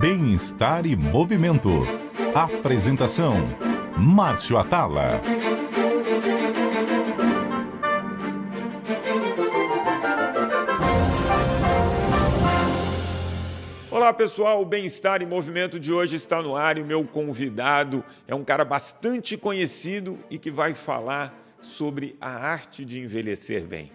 Bem-estar e movimento. Apresentação: Márcio Atala. Olá pessoal, o Bem-Estar e Movimento de hoje está no ar e o meu convidado é um cara bastante conhecido e que vai falar sobre a arte de envelhecer bem.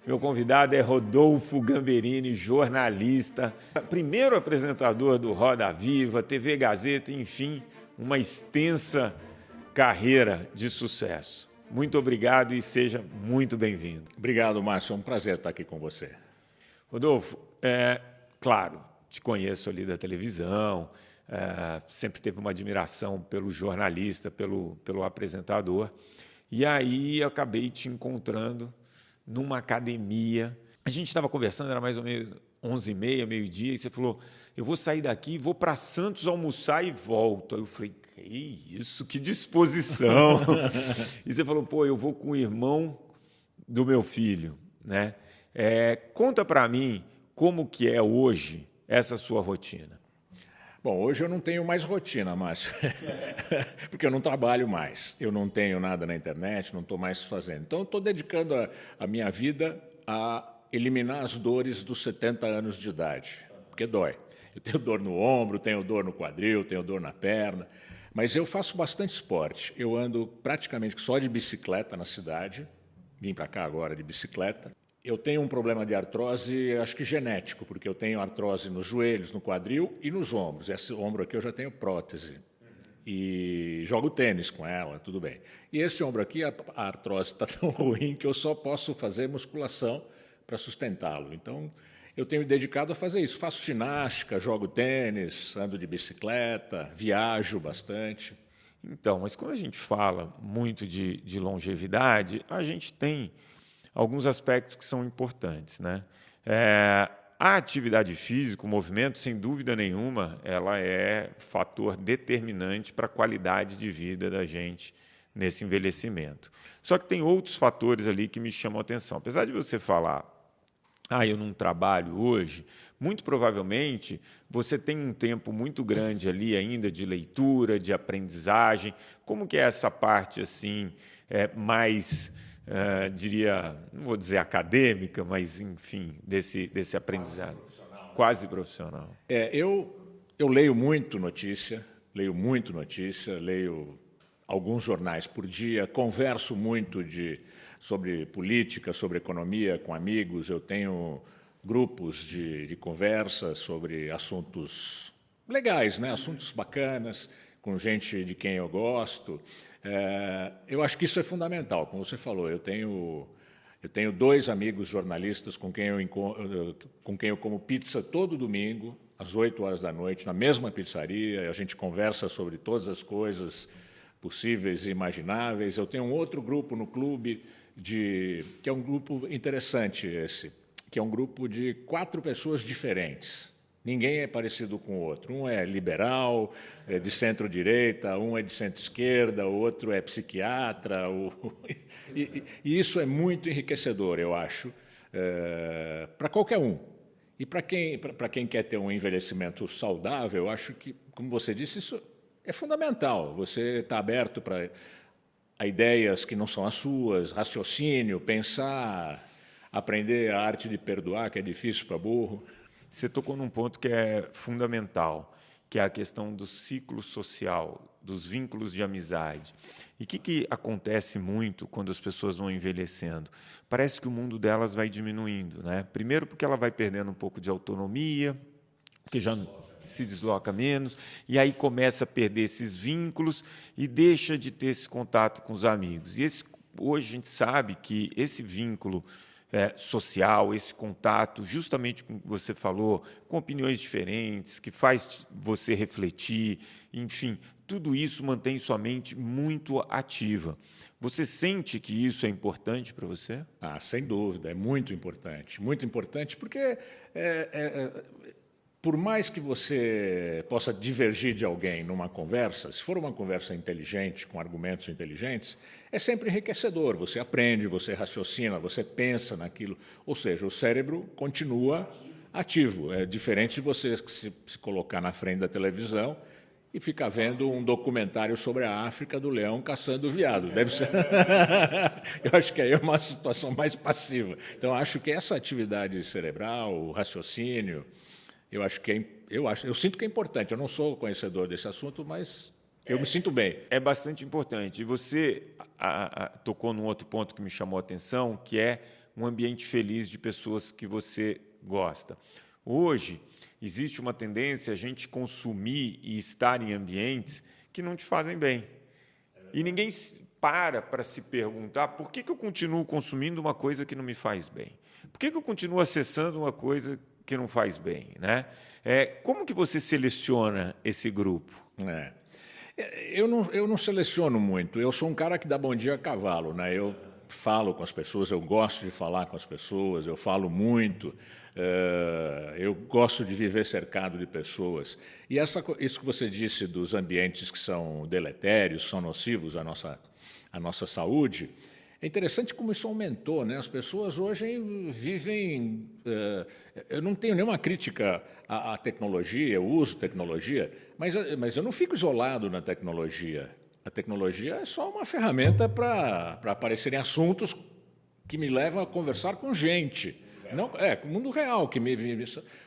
Meu convidado é Rodolfo Gamberini, jornalista, primeiro apresentador do Roda Viva, TV Gazeta, enfim, uma extensa carreira de sucesso. Muito obrigado e seja muito bem-vindo. Obrigado, Márcio. É um prazer estar aqui com você. Rodolfo, claro, te conheço ali da televisão, sempre teve uma admiração pelo jornalista, pelo apresentador, e aí eu acabei te encontrando numa academia. A gente estava conversando, era mais ou menos 11h30, meio-dia, e você falou, eu vou sair daqui, vou para Santos almoçar e volto. Aí eu falei, que isso, que disposição. E você falou, pô, eu vou com o irmão do meu filho, né? Conta para mim como que é hoje essa sua rotina. Bom, hoje eu não tenho mais rotina, Márcio, porque eu não trabalho mais, eu não tenho nada na internet, não estou mais fazendo. Então, eu estou dedicando a minha vida a eliminar as dores dos 70 anos de idade, porque dói. Eu tenho dor no ombro, tenho dor no quadril, tenho dor na perna, mas eu faço bastante esporte. Eu ando praticamente só de bicicleta na cidade, vim para cá agora de bicicleta. Eu tenho um problema de artrose, acho que genético, porque eu tenho artrose nos joelhos, no quadril e nos ombros. Esse ombro aqui eu já tenho prótese. E jogo tênis com ela, tudo bem. E esse ombro aqui, a artrose está tão ruim que eu só posso fazer musculação para sustentá-lo. Então, eu tenho me dedicado a fazer isso. Faço ginástica, jogo tênis, ando de bicicleta, viajo bastante. Então, mas quando a gente fala muito de longevidade, a gente tem alguns aspectos que são importantes, né? A atividade física, o movimento, sem dúvida nenhuma, ela é fator determinante para a qualidade de vida da gente nesse envelhecimento. Só que tem outros fatores ali que me chamam a atenção. Apesar de você falar, eu não trabalho hoje, muito provavelmente você tem um tempo muito grande ali ainda de leitura, de aprendizagem. Como que é essa parte assim, mais... diria, não vou dizer acadêmica, mas, enfim, desse aprendizado. Quase profissional. Eu leio muito notícia, leio alguns jornais por dia, converso muito sobre política, sobre economia com amigos, eu tenho grupos de conversa sobre assuntos legais, né? Assuntos bacanas, com gente de quem eu gosto. Eu acho que isso é fundamental, como você falou. Eu tenho 2 amigos jornalistas com quem eu como pizza todo domingo, às 8h da noite, na mesma pizzaria. A gente conversa sobre todas as coisas possíveis e imagináveis. Eu tenho um outro grupo no clube, que é um grupo interessante esse, que é um grupo de 4 pessoas diferentes. Ninguém é parecido com o outro. Um é liberal, é de centro-direita, um é de centro-esquerda, o outro é psiquiatra. E isso é muito enriquecedor, eu acho, para qualquer um. E para quem quer ter um envelhecimento saudável, eu acho que, como você disse, isso é fundamental. Você está aberto a ideias que não são as suas, raciocínio, pensar, aprender a arte de perdoar, que é difícil para burro. Você tocou num ponto que é fundamental, que é a questão do ciclo social, dos vínculos de amizade. E o que acontece muito quando as pessoas vão envelhecendo? Parece que o mundo delas vai diminuindo, né? Primeiro porque ela vai perdendo um pouco de autonomia, porque já se desloca menos, e aí começa a perder esses vínculos e deixa de ter esse contato com os amigos. E hoje a gente sabe que esse vínculo social, esse contato, justamente com o que você falou, com opiniões diferentes, que faz você refletir, enfim, tudo isso mantém sua mente muito ativa. Você sente que isso é importante para você? Sem dúvida, é muito importante porque por mais que você possa divergir de alguém numa conversa, se for uma conversa inteligente, com argumentos inteligentes, é sempre enriquecedor. Você aprende, você raciocina, você pensa naquilo. Ou seja, o cérebro continua ativo. É diferente de você se colocar na frente da televisão e ficar vendo um documentário sobre a África do leão caçando veado. Deve ser. Eu acho que aí é uma situação mais passiva. Então, acho que essa atividade cerebral, o raciocínio, eu sinto que é importante. Eu não sou conhecedor desse assunto, mas eu me sinto bem. É bastante importante. E você tocou num outro ponto que me chamou a atenção, que é um ambiente feliz de pessoas que você gosta. Hoje, existe uma tendência a gente consumir e estar em ambientes que não te fazem bem. E ninguém para se perguntar por que eu continuo consumindo uma coisa que não me faz bem? Por que eu continuo acessando uma coisa que não faz bem? Né? Como que você seleciona esse grupo? Eu não seleciono muito. Eu sou um cara que dá bom dia a cavalo, né? Eu falo com as pessoas, eu gosto de falar com as pessoas, eu falo muito, eu gosto de viver cercado de pessoas. E isso que você disse dos ambientes que são deletérios, são nocivos à nossa saúde, é interessante como isso aumentou, né? As pessoas hoje vivem... eu não tenho nenhuma crítica à tecnologia, eu uso tecnologia, mas eu não fico isolado na tecnologia. A tecnologia é só uma ferramenta para aparecerem assuntos que me levam a conversar com gente. Não, com o mundo real, que me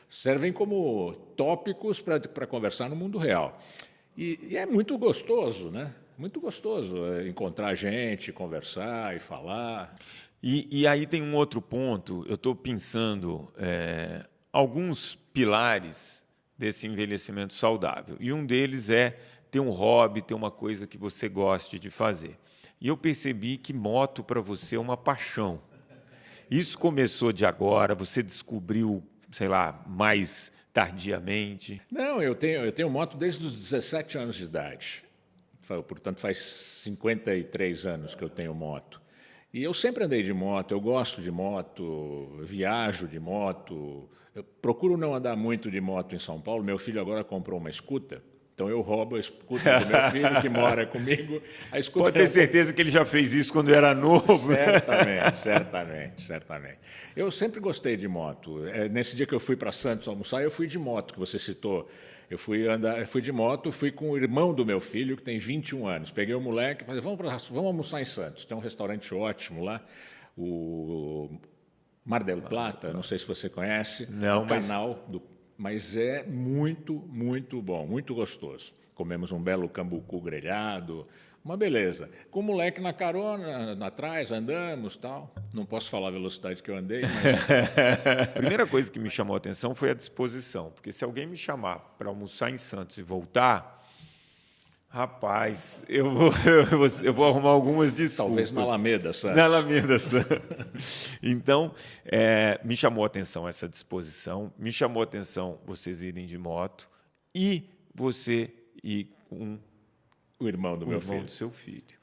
servem como tópicos para conversar no mundo real. E é muito gostoso, né? Muito gostoso encontrar gente, conversar e falar. E aí tem um outro ponto, eu estou pensando alguns pilares desse envelhecimento saudável. E um deles é ter um hobby, ter uma coisa que você goste de fazer. E eu percebi que moto para você é uma paixão. Isso começou de agora, você descobriu, sei lá, mais tardiamente? Não, eu tenho moto desde os 17 anos de idade. Portanto, faz 53 anos que eu tenho moto. E eu sempre andei de moto, eu gosto de moto, viajo de moto. Eu procuro não andar muito de moto em São Paulo. Meu filho agora comprou uma scooter. Então, eu roubo a scooter do meu filho, que mora comigo. A scooter Pode ter certeza que ele já fez isso quando era novo. Certamente. Eu sempre gostei de moto. Nesse dia que eu fui para Santos almoçar, eu fui de moto, que você citou. Eu fui de moto, fui com o irmão do meu filho, que tem 21 anos. Peguei o moleque e falei, vamos almoçar em Santos. Tem um restaurante ótimo lá, o Mar del Plata, não sei se você conhece. Não, mas é muito, muito bom, muito gostoso. Comemos um belo cambucu grelhado, uma beleza. Com o moleque na carona, atrás, andamos, tal. Não posso falar a velocidade que eu andei, mas... A primeira coisa que me chamou a atenção foi a disposição, porque se alguém me chamar para almoçar em Santos e voltar, rapaz, eu vou arrumar algumas desculpas. Talvez na Alameda Santos. Na Alameda Santos. Então, me chamou a atenção essa disposição, me chamou a atenção vocês irem de moto e você ir com o irmão do meu filho. Do seu filho.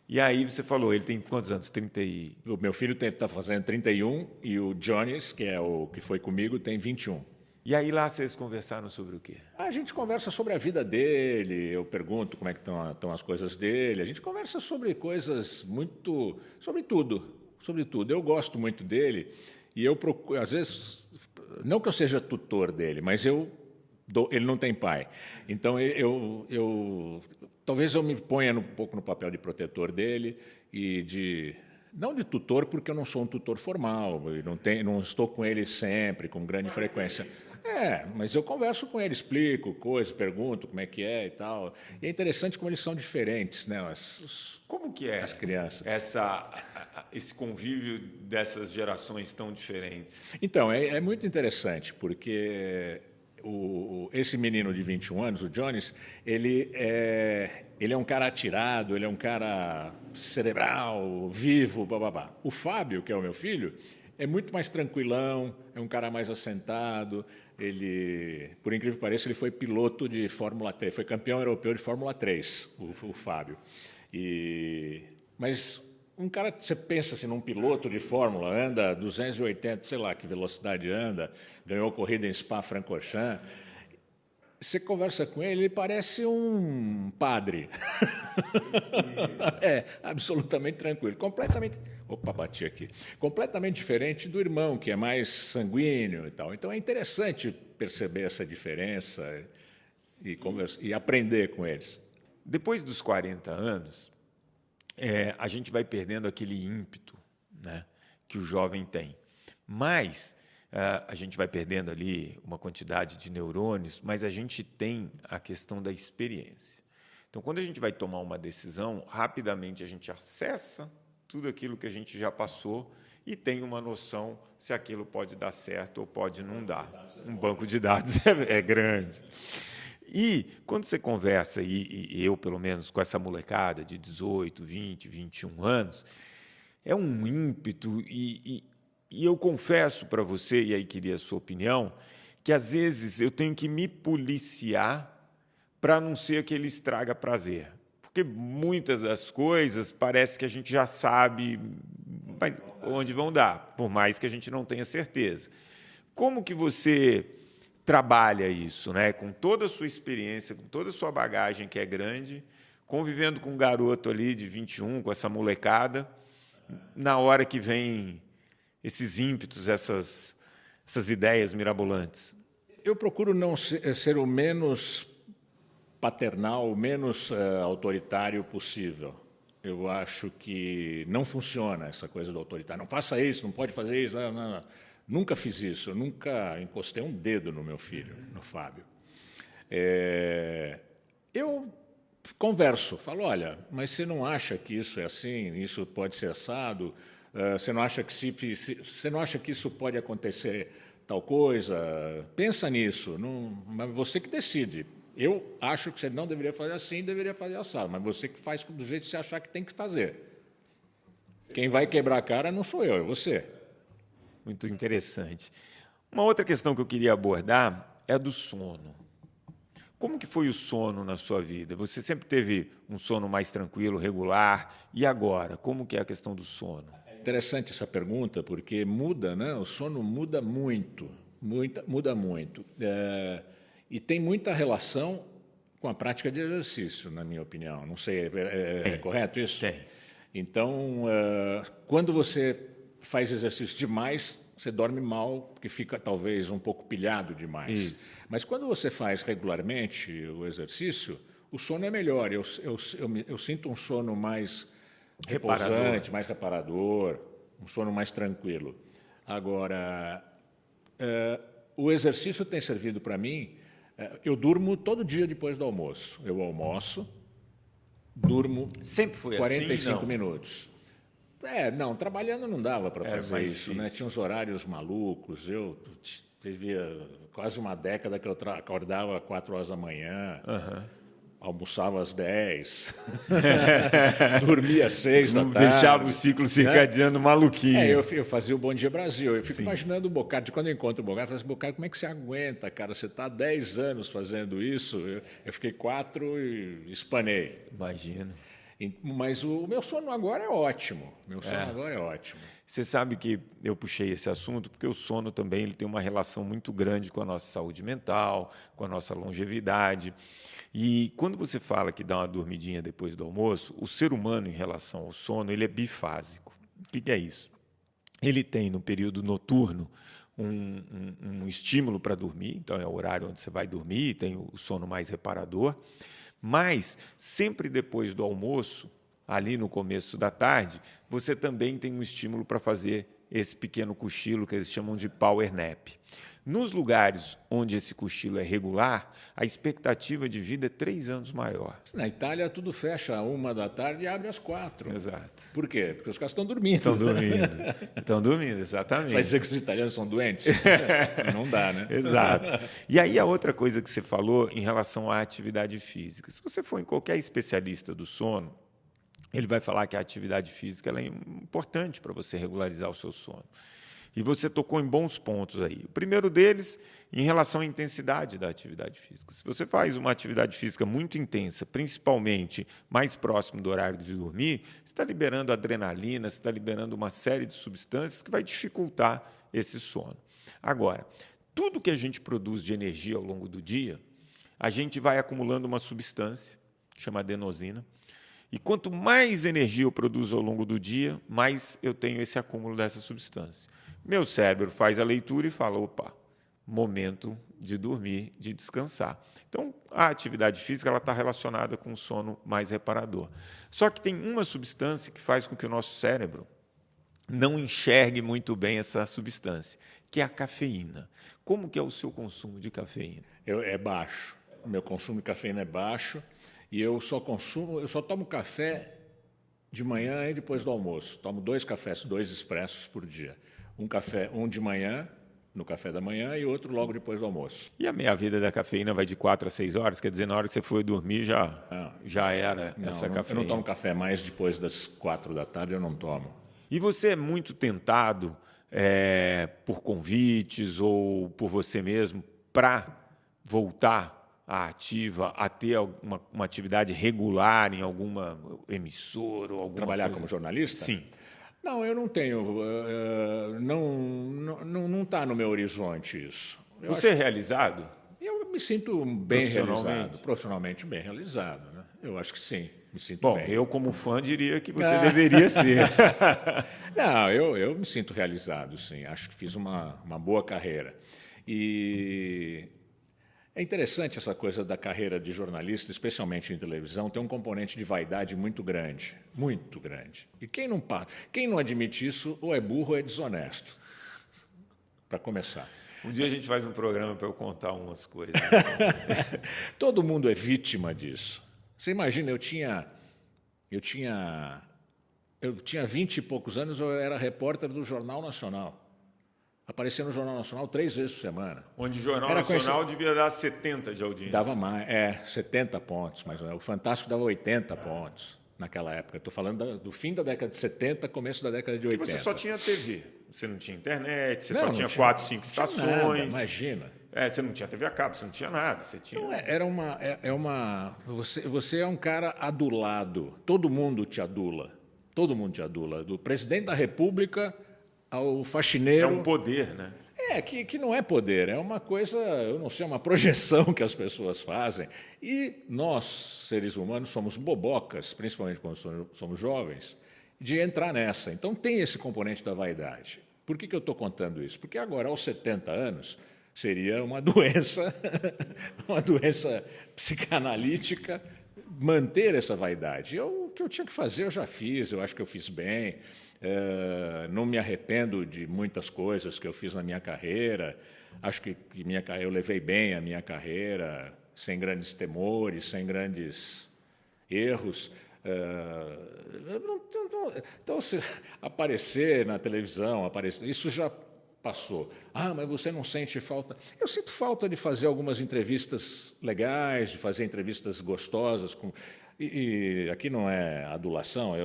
E aí você falou, ele tem quantos anos? 30 e... O meu filho está fazendo 31 e o Jones, que é o que foi comigo, tem 21. E aí lá vocês conversaram sobre o quê? A gente conversa sobre a vida dele, eu pergunto como é que estão as coisas dele, a gente conversa sobre coisas muito... sobre tudo. Eu gosto muito dele e eu procuro, às vezes, não que eu seja tutor dele, mas ele não tem pai. Então, talvez eu me ponha um pouco no papel de protetor dele e não de tutor, porque eu não sou um tutor formal, não estou com ele sempre, com grande frequência. Mas eu converso com ele, explico coisas, pergunto como é que é e tal. E é interessante como eles são diferentes, né? Como que é as crianças? Esse convívio dessas gerações tão diferentes? Então, é muito interessante, porque... esse menino de 21 anos, o Jones, ele é um cara atirado, ele é um cara cerebral, vivo, bababá. O Fábio, que é o meu filho, é muito mais tranquilão, é um cara mais assentado. Ele, por incrível que pareça, ele foi piloto de Fórmula 3, foi campeão europeu de Fórmula 3, o Fábio. Mas um cara, você pensa assim, num piloto de Fórmula, anda 280, sei lá que velocidade anda, ganhou corrida em Spa-Francorchamps. Você conversa com ele, ele parece um padre. É, absolutamente tranquilo. Completamente. Opa, bati aqui. Completamente diferente do irmão, que é mais sanguíneo e tal. Então é interessante perceber essa diferença e aprender com eles. Depois dos 40 anos, a gente vai perdendo aquele ímpeto, né, que o jovem tem. Mas a gente vai perdendo ali uma quantidade de neurônios, mas a gente tem a questão da experiência. Então, quando a gente vai tomar uma decisão, rapidamente a gente acessa tudo aquilo que a gente já passou e tem uma noção se aquilo pode dar certo ou pode não dar. Um banco de dados é grande. E quando você conversa, e eu, pelo menos, com essa molecada de 18, 20, 21 anos, é um ímpeto e eu confesso para você, e aí queria a sua opinião, que às vezes eu tenho que me policiar para não ser aquele estraga prazer. Porque muitas das coisas parece que a gente já sabe onde vão dar, por mais que a gente não tenha certeza. Como que você trabalha isso, né? Com toda a sua experiência, com toda a sua bagagem que é grande, convivendo com um garoto ali de 21, com essa molecada, na hora que vem esses ímpetos, essas ideias mirabolantes? Eu procuro não ser o menos paternal, o menos autoritário possível. Eu acho que não funciona essa coisa do autoritário. Não faça isso, não pode fazer isso. Não. Nunca fiz isso, eu nunca encostei um dedo no meu filho, no Fábio. Eu converso, falo, olha, mas você não acha que isso é assim, isso pode ser assado? Você não acha que você não acha que isso pode acontecer tal coisa? Pensa nisso, não, mas você que decide. Eu acho que você não deveria fazer assim, deveria fazer assado, mas você que faz do jeito que você achar que tem que fazer. Quem vai quebrar a cara não sou eu, é você. Muito interessante. Uma outra questão que eu queria abordar é a do sono. Como que foi o sono na sua vida? Você sempre teve um sono mais tranquilo, regular, e agora? Como que é a questão do sono? Interessante essa pergunta, porque muda, né? O sono muda muito, muda muito. E tem muita relação com a prática de exercício, na minha opinião. Não sei, é correto isso? Tem. Então, quando você faz exercício demais, você dorme mal, porque fica talvez um pouco pilhado demais. Isso. Mas quando você faz regularmente o exercício, o sono é melhor. Eu sinto um sono mais repousante, mais reparador, um sono mais tranquilo. Agora, o exercício tem servido para mim. Eu durmo todo dia depois do almoço. Eu almoço, durmo Sempre foi 45 assim, não? minutos. Não, trabalhando não dava para fazer mais isso, difícil. né? Tinha uns horários malucos. Eu vivia quase uma década que eu acordava às 4 horas da manhã, almoçava às 10, dormia às 6 da tarde. Deixava o ciclo circadiano maluquinho. Eu fazia o Bom Dia Brasil. Eu fico imaginando o Bocardi, quando eu encontro o Bocardi, eu falo assim, Bocardi, como é que você aguenta, cara? Você está há 10 anos fazendo isso. Eu fiquei 4 e espanei. Imagina. Mas o meu sono agora é ótimo. Você sabe que eu puxei esse assunto porque o sono também ele tem uma relação muito grande com a nossa saúde mental, com a nossa longevidade. E quando você fala que dá uma dormidinha depois do almoço, o ser humano, em relação ao sono, ele é bifásico. O que é isso? Ele tem, no período noturno, um estímulo para dormir, então é o horário onde você vai dormir, tem o sono mais reparador. Mas, sempre depois do almoço, ali no começo da tarde, você também tem um estímulo para fazer esse pequeno cochilo que eles chamam de power nap. Nos lugares onde esse cochilo é regular, a expectativa de vida é 3 anos maior. Na Itália, tudo fecha às 1 da tarde e abre às 4. Exato. Por quê? Porque os caras estão dormindo. Estão dormindo, exatamente. Vai dizer que os italianos são doentes? Não dá, né? Exato. E aí a outra coisa que você falou em relação à atividade física. Se você for em qualquer especialista do sono, ele vai falar que a atividade física ela é importante para você regularizar o seu sono. E você tocou em bons pontos aí. O primeiro deles, em relação à intensidade da atividade física. Se você faz uma atividade física muito intensa, principalmente mais próximo do horário de dormir, você está liberando adrenalina, você está liberando uma série de substâncias que vai dificultar esse sono. Agora, tudo que a gente produz de energia ao longo do dia, a gente vai acumulando uma substância, chama adenosina, e quanto mais energia eu produzo ao longo do dia, mais eu tenho esse acúmulo dessa substância. Meu cérebro faz a leitura e fala, opa, momento de dormir, de descansar. Então, a atividade física está relacionada com o sono mais reparador. Só que tem uma substância que faz com que o nosso cérebro não enxergue muito bem essa substância, que é a cafeína. Como que é o seu consumo de cafeína? É baixo. O meu consumo de cafeína é baixo e eu só tomo café de manhã e depois do almoço. Tomo 2 cafés, 2 expressos por dia. Um de manhã, no café da manhã, e outro logo depois do almoço. E a meia-vida da cafeína vai de 4 a 6 horas? Quer dizer, na hora que você for dormir já era essa cafeína? Eu não tomo café mais depois das 4 da tarde, eu não tomo. E você é muito tentado por convites ou por você mesmo para voltar à ativa, a ter uma atividade regular em alguma emissora ou alguma Trabalhar coisa? como jornalista? Sim. Não, eu não tenho. Não está no meu horizonte isso. Você é realizado? Eu me sinto bem realizado, profissionalmente bem realizado. Né? Eu acho que sim, me sinto Bom, bem. eu como fã diria que você deveria ser. Não, eu me sinto realizado, sim. Acho que fiz uma boa carreira. E é interessante essa coisa da carreira de jornalista, especialmente em televisão, tem um componente de vaidade muito grande, muito grande. E quem não admite isso, ou é burro ou é desonesto, para começar. Um dia a gente faz um programa para eu contar umas coisas. Todo mundo é vítima disso. Você imagina, eu tinha 20 e poucos anos, eu era repórter do Jornal Nacional. Aparecia no Jornal Nacional 3 vezes por semana. Onde o Jornal Nacional devia dar 70 de audiência. Dava mais, 70 pontos, mas o Fantástico dava 80 pontos naquela época. Estou falando do fim da década de 70, começo da década de 80. E você só tinha TV, você não tinha internet, você Não, só tinha tinha 4, 5 estações. Nada, imagina. Você não tinha TV a cabo, você não tinha nada. Você tinha... Você é um cara adulado. Todo mundo te adula. Todo mundo te adula. Do presidente da República ao faxineiro. É um poder, né? Que não é poder, é uma coisa, eu não sei, uma projeção que as pessoas fazem. E nós, seres humanos, somos bobocas, principalmente quando somos jovens, de entrar nessa. Então tem esse componente da vaidade. Por que eu estou contando isso? Porque agora, aos 70 anos, seria uma doença psicanalítica manter essa vaidade. O que eu tinha que fazer, eu já fiz, eu acho que eu fiz bem. Não me arrependo de muitas coisas que eu fiz na minha carreira. Acho que eu levei bem a minha carreira, sem grandes temores, sem grandes erros. Então, se aparecer na televisão, isso já passou. Mas você não sente falta? Eu sinto falta de fazer algumas entrevistas legais, de fazer entrevistas gostosas. E aqui não é adulação,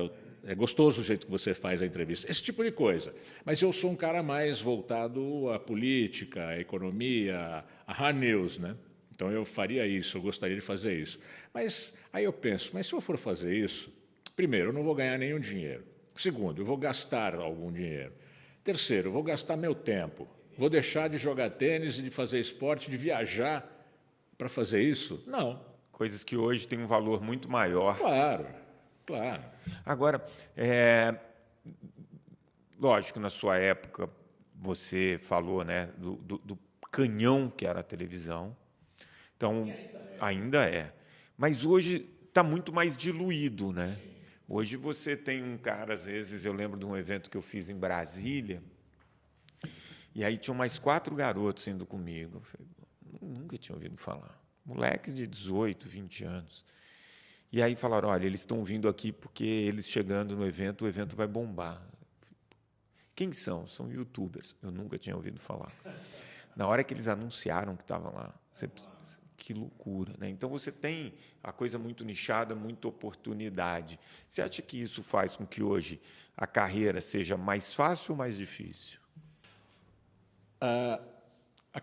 é gostoso o jeito que você faz a entrevista, esse tipo de coisa. Mas eu sou um cara mais voltado à política, à economia, à hard news, né? Então eu faria isso, eu gostaria de fazer isso. Mas aí eu penso, mas se eu for fazer isso, primeiro, eu não vou ganhar nenhum dinheiro. Segundo, eu vou gastar algum dinheiro. Terceiro, eu vou gastar meu tempo. Vou deixar de jogar tênis, de fazer esporte, de viajar para fazer isso? Não. Coisas que hoje têm um valor muito maior. Claro. Agora, lógico, na sua época, você falou, né, do canhão que era a televisão. Então, ainda é. Mas hoje está muito mais diluído, né? Hoje você tem um cara, às vezes, eu lembro de um evento que eu fiz em Brasília, e aí tinham mais 4 garotos indo comigo. Eu falei, nunca tinha ouvido falar. Moleques de 18, 20 anos. E aí falaram, olha, eles estão vindo aqui porque eles chegando no evento, o evento vai bombar. Quem são? São youtubers. Eu nunca tinha ouvido falar. Na hora que eles anunciaram que estavam lá, que loucura, né? Então você tem a coisa muito nichada, muita oportunidade. Você acha que isso faz com que hoje a carreira seja mais fácil ou mais difícil? A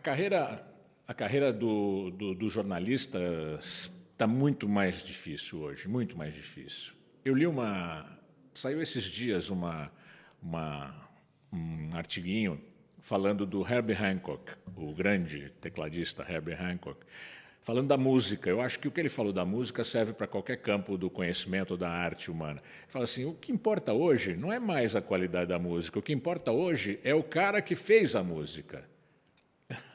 carreira do jornalista está muito mais difícil hoje, muito mais difícil. Eu li saiu esses dias um artiguinho falando do Herbie Hancock, o grande tecladista Herbie Hancock, falando da música. Eu acho que o que ele falou da música serve para qualquer campo do conhecimento da arte humana. Ele fala assim, o que importa hoje não é mais a qualidade da música, o que importa hoje é o cara que fez a música.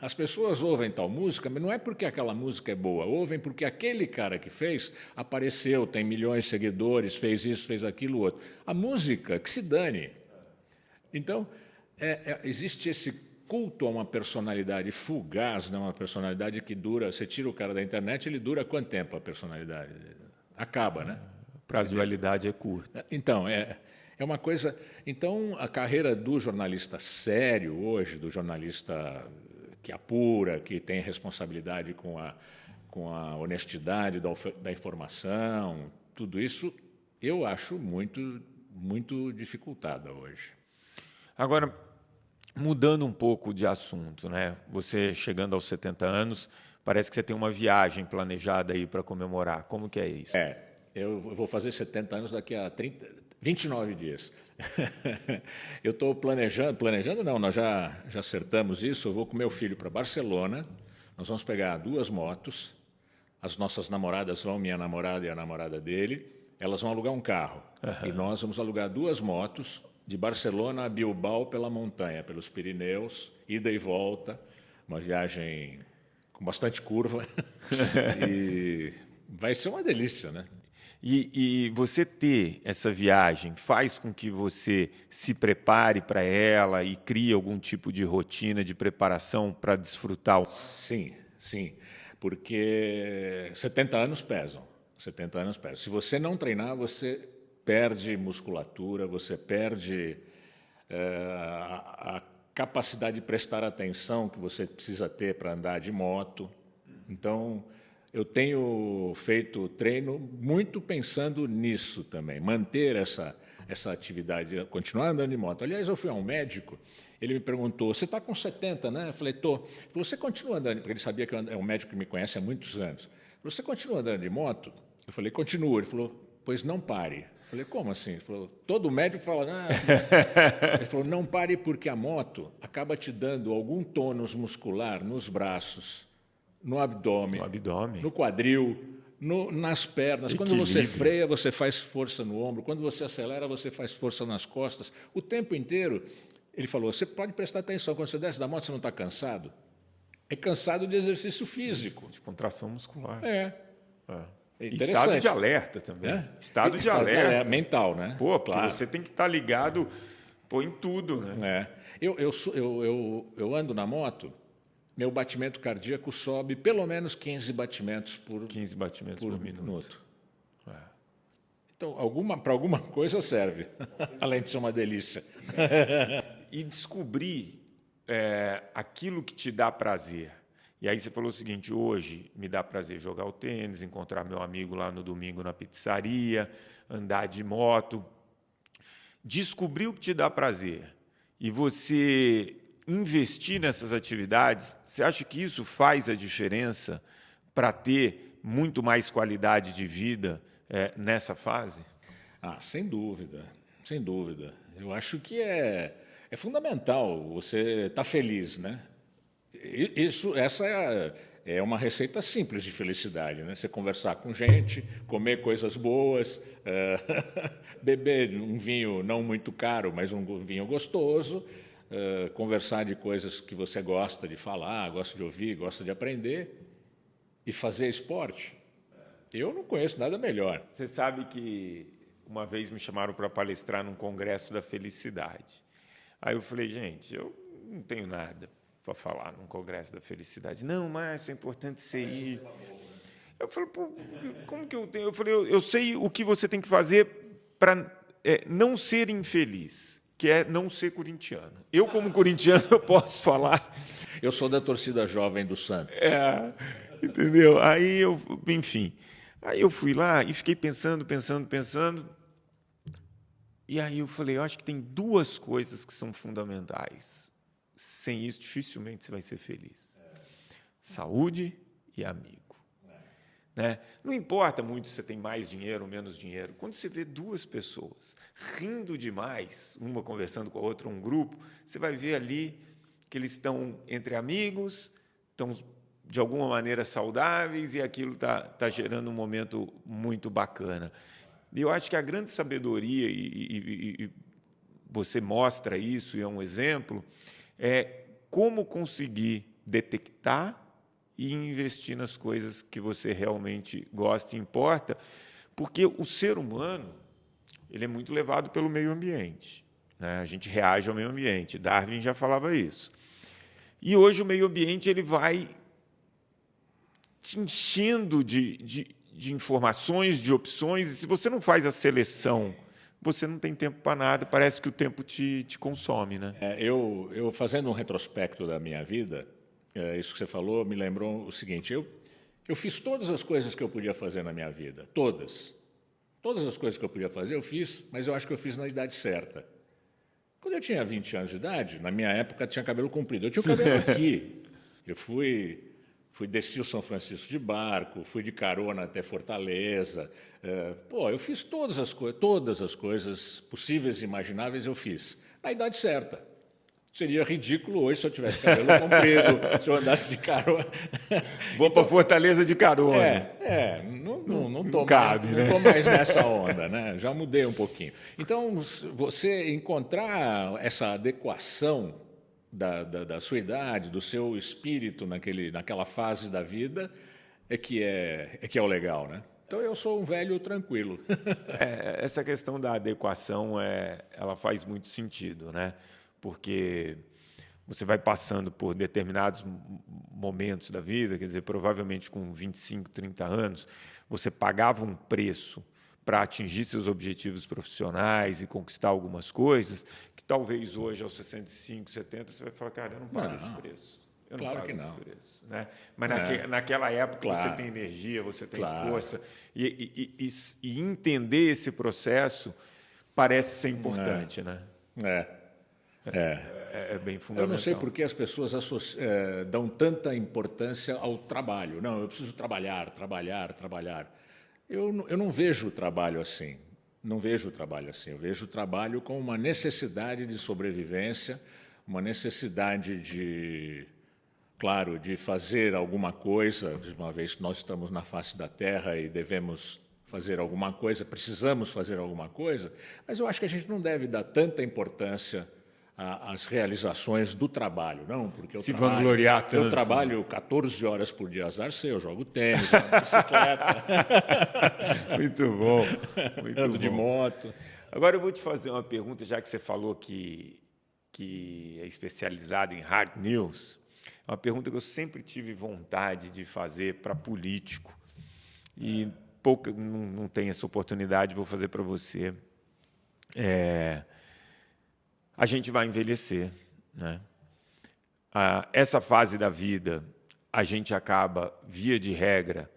As pessoas ouvem tal música, mas não é porque aquela música é boa, ouvem porque aquele cara que fez apareceu, tem milhões de seguidores, fez isso, fez aquilo, outro. A música, que se dane. Então, existe esse culto a uma personalidade fugaz, né? Uma personalidade que dura... Você tira o cara da internet, ele dura quanto tempo a personalidade? Acaba, né? O prazo de validade é curto. Então, é uma coisa... Então, a carreira do jornalista sério hoje, do jornalista que apura, que tem responsabilidade com a honestidade da informação, tudo isso, eu acho muito, muito dificultada hoje. Agora, mudando um pouco de assunto, né? Você chegando aos 70 anos, parece que você tem uma viagem planejada aí para comemorar. Como que é isso? Eu vou fazer 70 anos daqui a 29 dias. Eu estou planejando não, nós já acertamos isso, eu vou com meu filho para Barcelona, nós vamos pegar 2 motos, as nossas namoradas vão, minha namorada e a namorada dele, elas vão alugar um carro, e nós vamos alugar 2 motos, de Barcelona a Bilbao pela montanha, pelos Pirineus, ida e volta, uma viagem com bastante curva, e vai ser uma delícia, né? E você ter essa viagem faz com que você se prepare para ela e crie algum tipo de rotina de preparação para desfrutar? Sim, porque 70 anos pesam. 70 anos pesam. Se você não treinar, você perde musculatura, você perde a capacidade de prestar atenção que você precisa ter para andar de moto. Então, eu tenho feito treino muito pensando nisso também, manter essa atividade, continuar andando de moto. Aliás, eu fui a um médico, ele me perguntou, você está com 70, né? Eu falei, estou. Ele falou, você continua andando, porque ele sabia que é um médico que me conhece há muitos anos. Ele falou, você continua andando de moto? Eu falei, continuo. Ele falou, pois não pare. Eu falei, como assim? Ele falou, todo médico fala, não. Ele falou, não pare porque a moto acaba te dando algum tônus muscular nos braços, no abdômen, no quadril, nas pernas. Equilíbrio. Quando você freia, você faz força no ombro. Quando você acelera, você faz força nas costas. O tempo inteiro, ele falou, você pode prestar atenção, quando você desce da moto, você não está cansado? É cansado de exercício físico. De contração muscular. Interessante. Estado de alerta também. Estado de alerta. Mental, né? Pô, claro. Você tem que estar ligado em tudo, né? Eu ando na moto, meu batimento cardíaco sobe pelo menos 15 batimentos por 15 batimentos por minuto. Então, para alguma coisa serve, além de ser uma delícia. E descobrir aquilo que te dá prazer. E aí você falou o seguinte, hoje me dá prazer jogar o tênis, encontrar meu amigo lá no domingo na pizzaria, andar de moto. Descobrir o que te dá prazer e você investir nessas atividades, você acha que isso faz a diferença para ter muito mais qualidade de vida nessa fase? Sem dúvida, sem dúvida. Eu acho que é fundamental você estar feliz, né? Essa é uma receita simples de felicidade, né? Você conversar com gente, comer coisas boas, beber um vinho não muito caro, mas um vinho gostoso, conversar de coisas que você gosta de falar, gosta de ouvir, gosta de aprender e fazer esporte. Eu não conheço nada melhor. Você sabe que uma vez me chamaram para palestrar num congresso da felicidade. Aí eu falei, gente, eu não tenho nada para falar num congresso da felicidade. Não, mas é importante você ir. Eu falei, pô, como que eu tenho? Eu falei, eu sei o que você tem que fazer para não ser infeliz, que é não ser corintiano. Eu, como corintiano, eu posso falar. Eu sou da torcida jovem do Santos. Entendeu? Aí eu fui lá e fiquei pensando. E aí eu falei, eu acho que tem 2 coisas que são fundamentais. Sem isso, dificilmente você vai ser feliz. Saúde e amigo. Né? Não importa muito se você tem mais dinheiro ou menos dinheiro. Quando você vê 2 pessoas rindo demais, uma conversando com a outra, um grupo, você vai ver ali que eles estão entre amigos, estão de alguma maneira saudáveis e aquilo está gerando um momento muito bacana. E eu acho que a grande sabedoria, e você mostra isso e é um exemplo, é como conseguir detectar e investir nas coisas que você realmente gosta e importa, porque o ser humano ele é muito levado pelo meio ambiente, né? A gente reage ao meio ambiente. Darwin já falava isso. E hoje o meio ambiente ele vai te enchendo de informações, de opções, e se você não faz a seleção, você não tem tempo para nada, parece que o tempo te consome, né? Eu fazendo um retrospecto da minha vida, isso que você falou me lembrou o seguinte, eu fiz todas as coisas que eu podia fazer na minha vida, todas. Todas as coisas que eu podia fazer eu fiz, mas eu acho que eu fiz na idade certa. Quando eu tinha 20 anos de idade, na minha época tinha cabelo comprido, eu tinha o cabelo aqui. Eu desci o São Francisco de barco, fui de carona até Fortaleza. Eu fiz todas as coisas possíveis e imagináveis eu fiz, na idade certa. Seria ridículo hoje se eu tivesse cabelo comprido, se eu andasse de carona. Vou para Fortaleza de carona. Não estou mais nessa onda, né? Já mudei um pouquinho. Então, você encontrar essa adequação da sua idade, do seu espírito naquela fase da vida, é que é o legal, né? Então, eu sou um velho tranquilo. Essa questão da adequação, ela faz muito sentido, né? Porque você vai passando por determinados momentos da vida, quer dizer, provavelmente com 25, 30 anos, você pagava um preço para atingir seus objetivos profissionais e conquistar algumas coisas, que talvez hoje, aos 65, 70, você vai falar, cara, eu não pago esse preço. Eu não pago esse preço. Né? Mas naquela época você tem energia, você tem força, e entender esse processo parece ser importante, né? É bem fundamental. Eu não sei por que as pessoas dão tanta importância ao trabalho. Não, eu preciso trabalhar. Eu não vejo o trabalho assim. Não vejo o trabalho assim. Eu vejo o trabalho como uma necessidade de sobrevivência, uma necessidade de fazer alguma coisa, uma vez que nós estamos na face da Terra e devemos fazer alguma coisa, precisamos fazer alguma coisa, mas eu acho que a gente não deve dar tanta importância às realizações do trabalho, não, porque vangloriar tanto. Eu trabalho 14 horas por dia, azar seu, eu jogo tênis, eu ando de bicicleta. Muito bom. Ando de moto. Agora eu vou te fazer uma pergunta, já que você falou que é especializado em hard news, é uma pergunta que eu sempre tive vontade de fazer para político e não tenho essa oportunidade, vou fazer para você. A gente vai envelhecer, né? Essa fase da vida, a gente acaba, via de regra,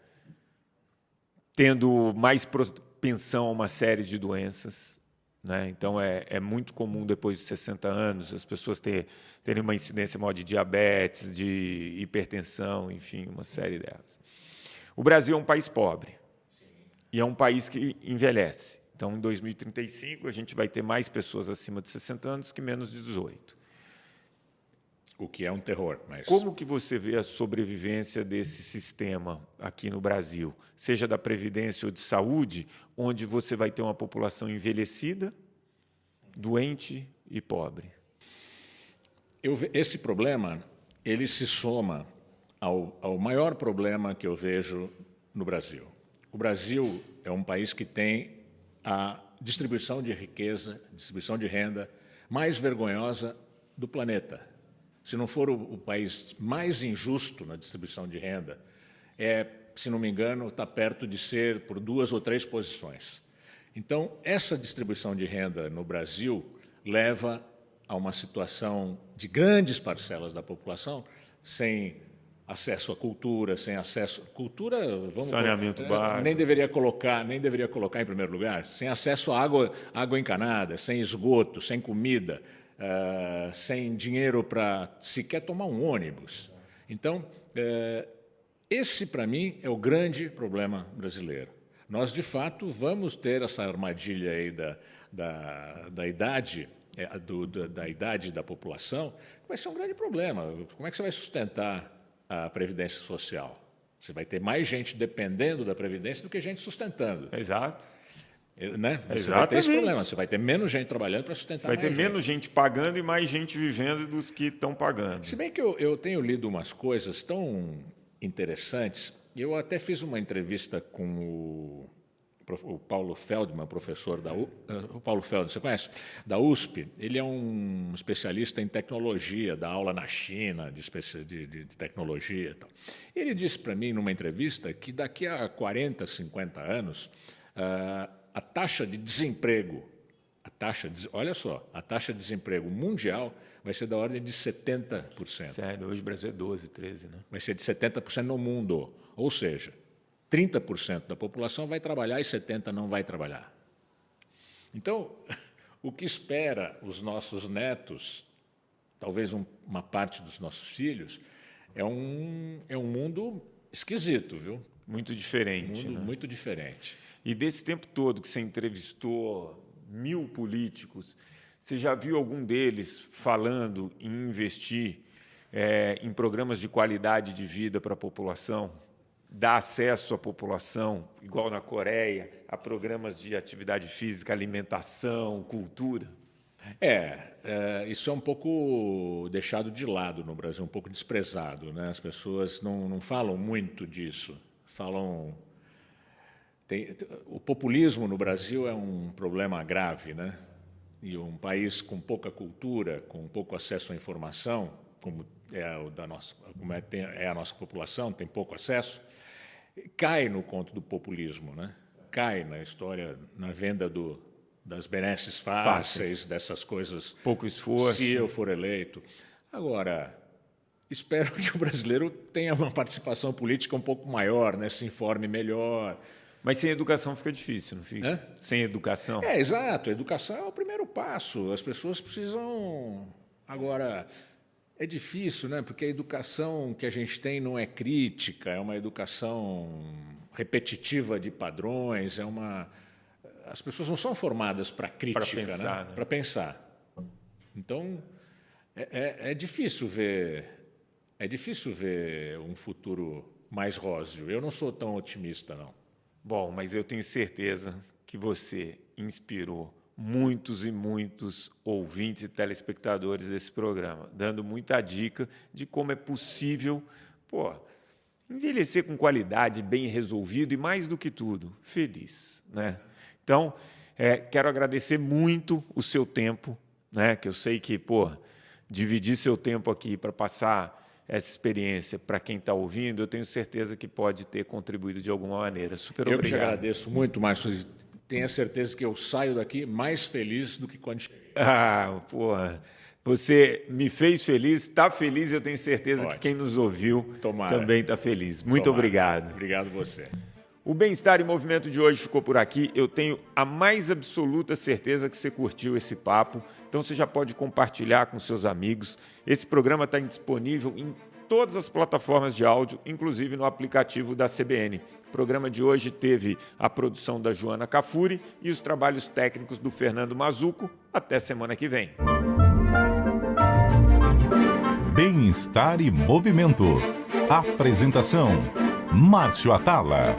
tendo mais propensão a uma série de doenças, né? Então, é muito comum, depois de 60 anos, as pessoas terem uma incidência maior de diabetes, de hipertensão, enfim, uma série delas. O Brasil é um país pobre e é um país que envelhece. Então, em 2035, a gente vai ter mais pessoas acima de 60 anos que menos de 18. O que é um terror. Mas... Como que você vê a sobrevivência desse sistema aqui no Brasil? Seja da Previdência ou de saúde, onde você vai ter uma população envelhecida, doente e pobre. Esse problema ele se soma ao maior problema que eu vejo no Brasil. O Brasil é um país que tem a distribuição de riqueza, distribuição de renda mais vergonhosa do planeta. Se não for o país mais injusto na distribuição de renda, se não me engano, está perto de ser por 2 ou 3 posições. Então, essa distribuição de renda no Brasil leva a uma situação de grandes parcelas da população sem acesso à cultura, sem acesso... Cultura, saneamento básico. Nem deveria colocar em primeiro lugar. Sem acesso à água encanada, sem esgoto, sem comida, sem dinheiro para sequer tomar um ônibus. Então, esse, para mim, é o grande problema brasileiro. Nós, de fato, vamos ter essa armadilha aí da idade, da idade da população, que vai ser um grande problema. Como é que você vai sustentar a Previdência Social. Você vai ter mais gente dependendo da Previdência do que gente sustentando. Exato. Né? Você vai ter esse problema, você vai ter menos gente trabalhando para sustentar mais gente. Vai ter menos gente pagando e mais gente vivendo dos que estão pagando. Se bem que eu tenho lido umas coisas tão interessantes, eu até fiz uma entrevista com o Paulo Feldman, professor da o Paulo Feldman, você conhece? Da USP. Ele é um especialista em tecnologia, dá aula na China de tecnologia e tal. Ele disse para mim, numa entrevista, que daqui a 40, 50 anos, a taxa de desemprego, olha só, a taxa de desemprego mundial vai ser da ordem de 70%. Sério, hoje o Brasil é 12, 13, né? Vai ser de 70% no mundo. Ou seja, 30% da população vai trabalhar e 70% não vai trabalhar. Então, o que espera os nossos netos, talvez uma parte dos nossos filhos, é um mundo esquisito, viu? Muito diferente. Muito diferente. E desse tempo todo que você entrevistou 1000 políticos, você já viu algum deles falando em investir em programas de qualidade de vida para a população? Dar acesso à população, igual na Coreia, a programas de atividade física, alimentação, cultura? Isso é um pouco deixado de lado no Brasil, um pouco desprezado, né? As pessoas não falam muito disso. O populismo no Brasil é um problema grave, né? E um país com pouca cultura, com pouco acesso à informação, como é a nossa população, tem pouco acesso, cai no conto do populismo, né? Cai na história, na venda das benesses fáceis, dessas coisas. Pouco esforço. Se eu for eleito. Agora, espero que o brasileiro tenha uma participação política um pouco maior, né? Se informe melhor. Mas sem educação fica difícil, não fica? Sem educação. Exato. A educação é o primeiro passo. As pessoas precisam... Agora, é difícil, né? Porque a educação que a gente tem não é crítica, é uma educação repetitiva de padrões, As pessoas não são formadas para crítica, pensar, né? Para pensar. Então, é difícil ver um futuro mais róseo. Eu não sou tão otimista, não. Bom, mas eu tenho certeza que você inspirou muitos e muitos ouvintes e telespectadores desse programa, dando muita dica de como é possível, envelhecer com qualidade, bem resolvido e, mais do que tudo, feliz, né? Então, quero agradecer muito o seu tempo, né? Que eu sei que, dividir seu tempo aqui para passar essa experiência para quem está ouvindo, eu tenho certeza que pode ter contribuído de alguma maneira. Super obrigado. Eu que te agradeço muito, Márcio. Tenha certeza que eu saio daqui mais feliz do que quando cheguei. Você me fez feliz, está feliz, eu tenho certeza que quem nos ouviu também está feliz. Muito obrigado. Obrigado você. O Bem-Estar em Movimento de hoje ficou por aqui. Eu tenho a mais absoluta certeza que você curtiu esse papo. Então você já pode compartilhar com seus amigos. Esse programa está disponível em todas as plataformas de áudio, inclusive no aplicativo da CBN. O programa de hoje teve a produção da Joana Cafuri e os trabalhos técnicos do Fernando Mazuco. Até semana que vem. Bem-Estar e Movimento. Apresentação: Márcio Atala.